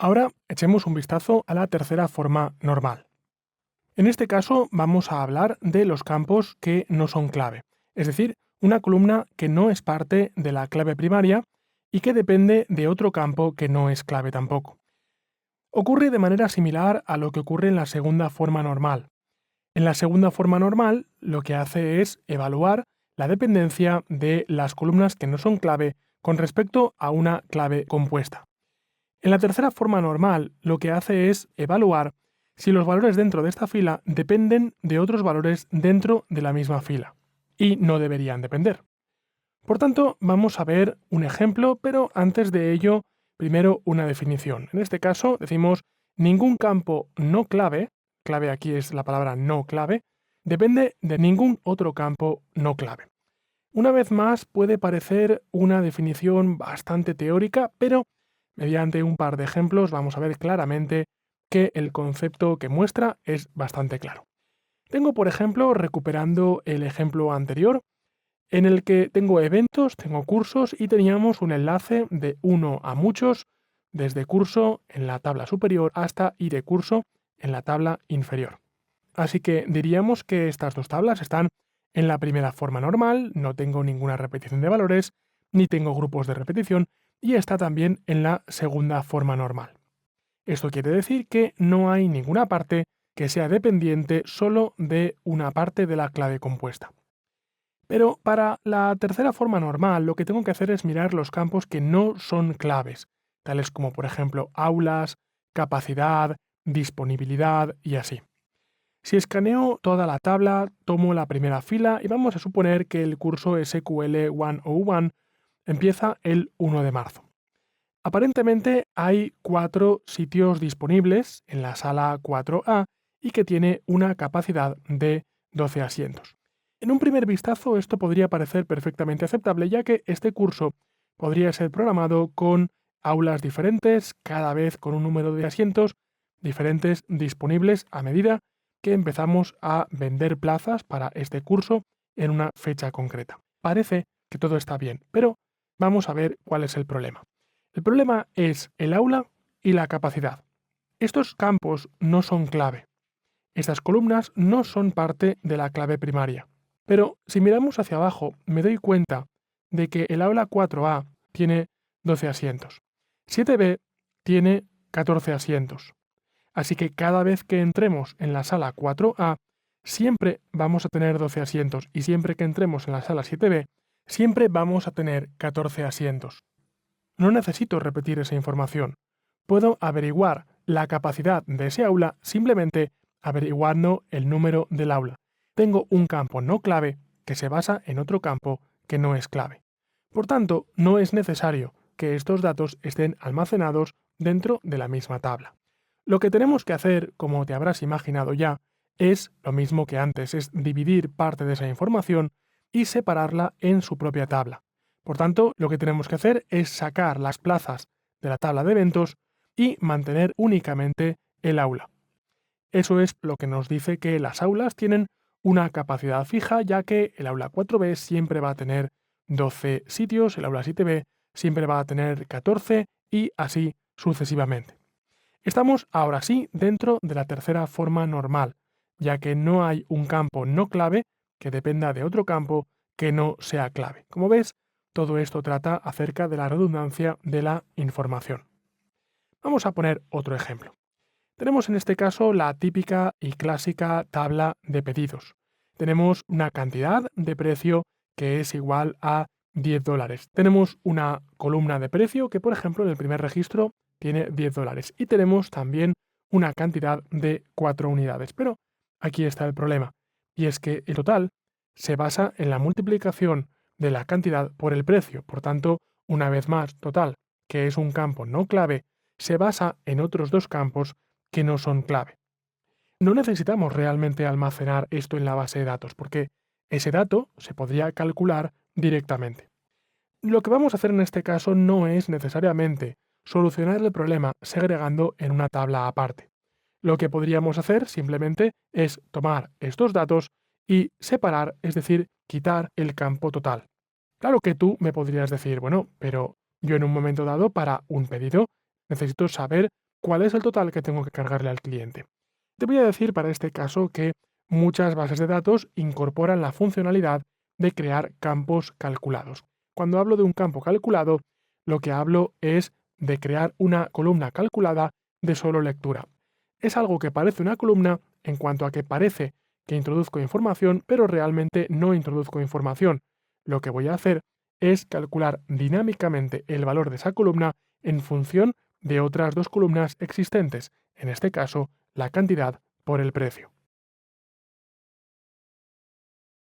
Ahora echemos un vistazo a la tercera forma normal. En este caso vamos a hablar de los campos que no son clave, es decir, una columna que no es parte de la clave primaria y que depende de otro campo que no es clave tampoco. Ocurre de manera similar a lo que ocurre en la segunda forma normal. En la segunda forma normal, lo que hace es evaluar la dependencia de las columnas que no son clave con respecto a una clave compuesta. En la tercera forma normal, lo que hace es evaluar si los valores dentro de esta fila dependen de otros valores dentro de la misma fila. Y no deberían depender. Por tanto, vamos a ver un ejemplo, pero antes de ello, primero una definición. En este caso, decimos ningún campo no clave, clave aquí es la palabra no clave, depende de ningún otro campo no clave. Una vez más, puede parecer una definición bastante teórica, pero mediante un par de ejemplos vamos a ver claramente que el concepto que muestra es bastante claro. Tengo, por ejemplo, recuperando el ejemplo anterior, en el que tengo eventos, tengo cursos y teníamos un enlace de uno a muchos, desde curso en la tabla superior hasta y de curso en la tabla inferior. Así que diríamos que estas dos tablas están en la primera forma normal, no tengo ninguna repetición de valores, ni tengo grupos de repetición, y está también en la segunda forma normal. Esto quiere decir que no hay ninguna parte que sea dependiente solo de una parte de la clave compuesta. Pero para la tercera forma normal, lo que tengo que hacer es mirar los campos que no son claves, tales como por ejemplo aulas, capacidad, disponibilidad y así. Si escaneo toda la tabla, tomo la primera fila y vamos a suponer que el curso SQL 101 empieza el 1 de marzo. Aparentemente hay 4 sitios disponibles en la sala 4A y que tiene una capacidad de 12 asientos. En un primer vistazo esto podría parecer perfectamente aceptable, ya que este curso podría ser programado con aulas diferentes, cada vez con un número de asientos diferentes disponibles a medida que empezamos a vender plazas para este curso en una fecha concreta. Parece que todo está bien, pero vamos a ver cuál es el problema. El problema es el aula y la capacidad. Estos campos no son clave. Estas columnas no son parte de la clave primaria. Pero si miramos hacia abajo, me doy cuenta de que el aula 4A tiene 12 asientos. 7B tiene 14 asientos. Así que cada vez que entremos en la sala 4A, siempre vamos a tener 12 asientos y siempre que entremos en la sala 7B, siempre vamos a tener 14 asientos. No necesito repetir esa información. Puedo averiguar la capacidad de ese aula simplemente averiguando el número del aula. Tengo un campo no clave que se basa en otro campo que no es clave. Por tanto, no es necesario que estos datos estén almacenados dentro de la misma tabla. Lo que tenemos que hacer, como te habrás imaginado ya, es lo mismo que antes, es dividir parte de esa información y separarla en su propia tabla. Por tanto, lo que tenemos que hacer es sacar las plazas de la tabla de eventos y mantener únicamente el aula. Eso es lo que nos dice que las aulas tienen una capacidad fija, ya que el aula 4B siempre va a tener 12 sitios, el aula 7B siempre va a tener 14 y así sucesivamente. Estamos ahora sí dentro de la tercera forma normal, ya que no hay un campo no clave que dependa de otro campo que no sea clave. Como ves, todo esto trata acerca de la redundancia de la información. Vamos a poner otro ejemplo. Tenemos en este caso la típica y clásica tabla de pedidos. Tenemos una cantidad de precio que es igual a $10. Tenemos una columna de precio que, por ejemplo, en el primer registro tiene $10. Y tenemos también una cantidad de 4 unidades. Pero aquí está el problema. Y es que el total se basa en la multiplicación de la cantidad por el precio. Por tanto, una vez más, total, que es un campo no clave, se basa en otros dos campos que no son clave. No necesitamos realmente almacenar esto en la base de datos, porque ese dato se podría calcular directamente. Lo que vamos a hacer en este caso no es necesariamente solucionar el problema segregando en una tabla aparte. Lo que podríamos hacer simplemente es tomar estos datos y separar, es decir, quitar el campo total. Claro que tú me podrías decir, bueno, pero yo en un momento dado para un pedido necesito saber ¿Cuál es el total que tengo que cargarle al cliente? Te voy a decir para este caso que muchas bases de datos incorporan la funcionalidad de crear campos calculados. Cuando hablo de un campo calculado, lo que hablo es de crear una columna calculada de solo lectura. Es algo que parece una columna en cuanto a que parece que introduzco información, pero realmente no introduzco información. Lo que voy a hacer es calcular dinámicamente el valor de esa columna en función de otras dos columnas existentes, en este caso, la cantidad por el precio.